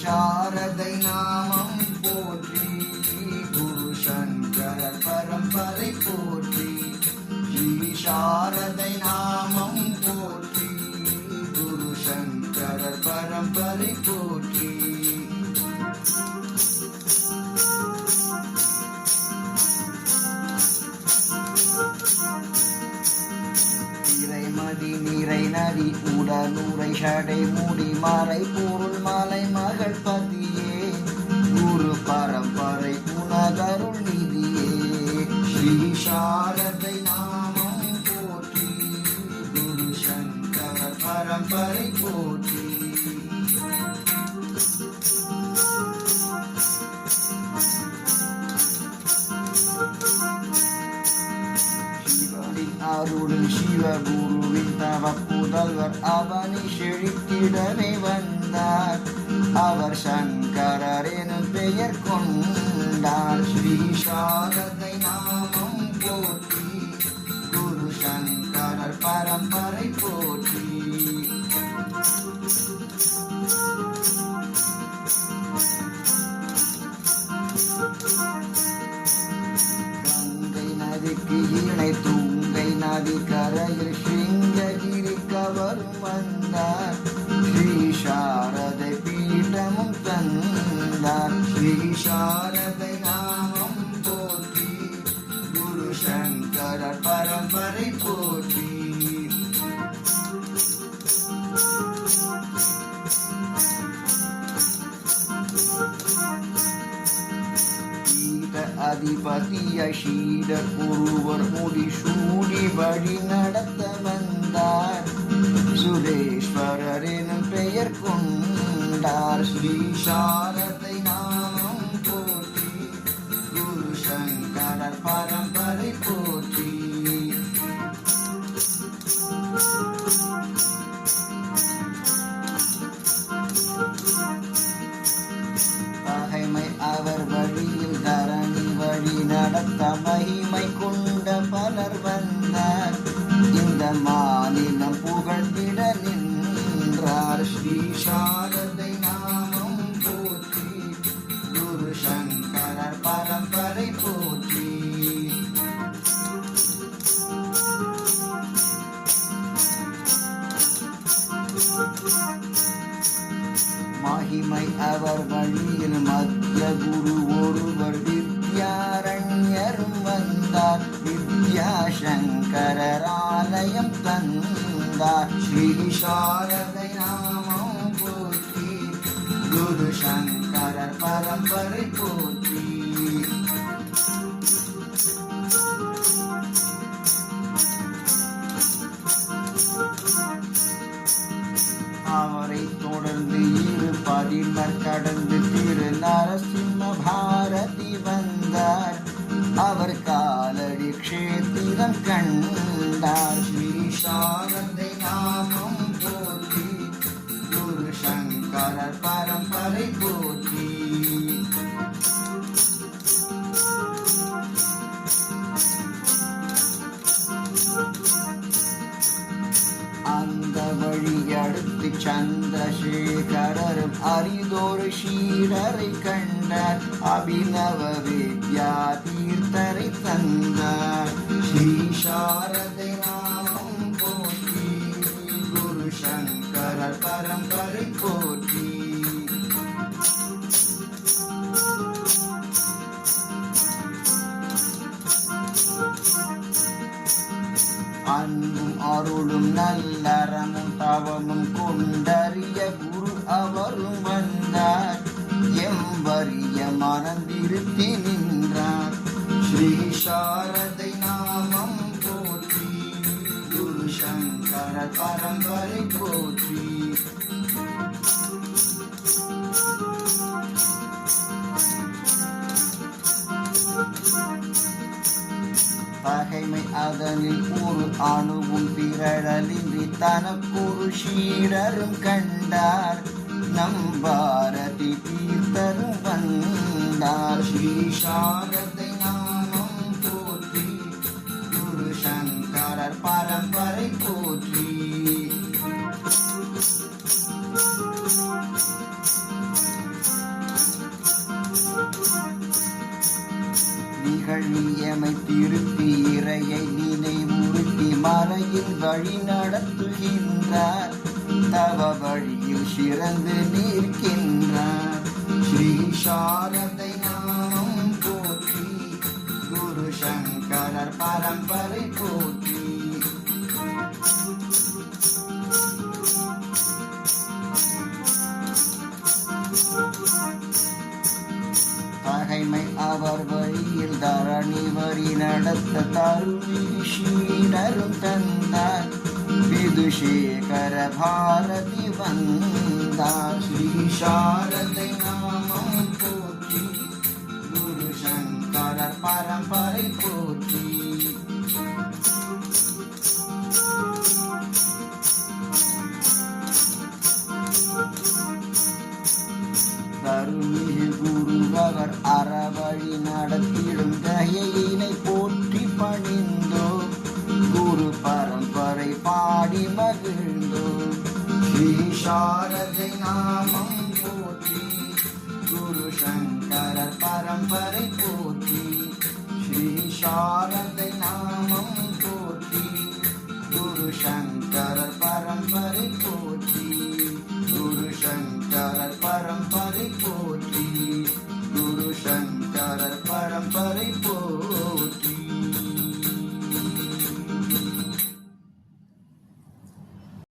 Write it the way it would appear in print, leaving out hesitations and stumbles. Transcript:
சாரதை நாமம் போற்றி குரு சங்கரர் பரம்பரை போற்றி ஸ்ரீ சாரதை நாமம் போற்றி குரு சங்கரர் பரம்பரை போற்றி மதி நீரை நதி உடனுரை சடை மூடி மறை பொருள் மலை மகள் பதியே குரு பரம்பரை குணகருள் நிதியே ஸ்ரீ சாரதை நாமம் போற்றி குரு சங்கர பரம்பரை போற்றி அருளில் சிவகுருவின் தவ புதல்வர் அவனி செழித்திடவே வந்தார் அவர் சங்கரர் எனும் பெயர் கொண்டார் ஸ்ரீ சாரதை நாமம் போற்றி குரு சங்கரர் பரம்பரை போற்றி கங்கை நதிக்கு இணை துங்கை நதி கரையில் சிங்ககிரி கவரும் வந்தார் ஸ்ரீ சாரதை பீடமும் தந்தார் ஸ்ரீ சாரதை நாமம் போற்றி குரு சங்கரர் பரம்பரை போற்றி அதிபதிய ஷீடர் ஒருவர் முடி சூடி வழி நடத்த வந்தார் சுரேஸ்வரர் எனும் பெயர் கொண்டார் ஸ்ரீ சாரதை நாமம் போற்றி குரு சங்கரர் பரம்பரை போற்றி பகைமை அவர் வழியில் தரணி வழி நடத்த மகிமை கொண்ட பலர் வந்தார் இந்த மாநிலம் புகழ்ந்திட நின்றார் ஸ்ரீ சாரதை நாமம் போற்றி குரு சங்கரர் பரம்பரை போற்றி மகிமை அவர் வழியில் மத்திய குரு ஒருவர் வித்யாரண்யரும் வந்தார் வித்யாசங்கரர் ஆலயம் தந்தார் ஸ்ரீ சாரதை நாமம் போற்றி குரு சங்கரர் பரம்பரை போற்றி அவரை தொடர்ந்து இரு பதினர் கடந்து திரு நரசிம்ம பாரதி வந்தார் அவர் காலடி க்ஷேத்திரம் கண்டார் ஸ்ரீ சாரதை நாமம் போற்றி குரு சங்கரர் பரம்பரை போற்றி அந்த வழி அடுத்து சந்திரசேகரரும் அரிதோரு ஷீரரை கண்டார் அபிநவ வித்யா தீர்த்தரை தந்தார் ஸ்ரீ சாரதை நாமம் போற்றி குரு சங்கரர் பரம்பரை போற்றி அன்பும் அருளும் நல்லறமும் தவமும் கொண்டறிய குரு அவரும் வந்தார் எம்பரிய மனந்திருத்தி நின்றார் ஸ்ரீ சாரதை நாமம் போற்றி குரு சங்கர பரம்பரை போற்றி பகைமை அதனில் ஒரு அணுவும் திரளலின்றி தனக்கொரு ஷீரரும் கண்டார் நம் பாரதி தீர்த்தரும் வந்தார் ஸ்ரீ சாரதை நாமம் போற்றி குரு சங்கரர் பரம்பரை போற்றி வழி எமை திருப்பி இறையை நினைவுறுத்தி மறையில் வழி நடத்துகின்றார். தவ வழியில் சிறந்து நிற்கின்றார். ஸ்ரீ சாரதை நாமம் போற்றி, குரு சங்கரர் பரம்பரை போற்றி. பகைமை அவர் வழியில் தரணி வரி நடத்த தருவி ஷீடரும் தந்தார். விதுஷேகர பாரதி வந்தார். ஸ்ரீ சாரதை நாமம் போற்றி, குரு சங்கரர் பரம்பரை போற்றி. கருமிகு குருவர் அறவழி நடத்திடும் தயையினை போற்றி பணிந்தோம். குரு பரம்பரை பாடி மகிழ்ந்தோம். ஸ்ரீ சாரதை நாமம் போற்றி, குரு சங்கரர் பரம்பரை போற்றி. ஸ்ரீ சாரதை நாமம்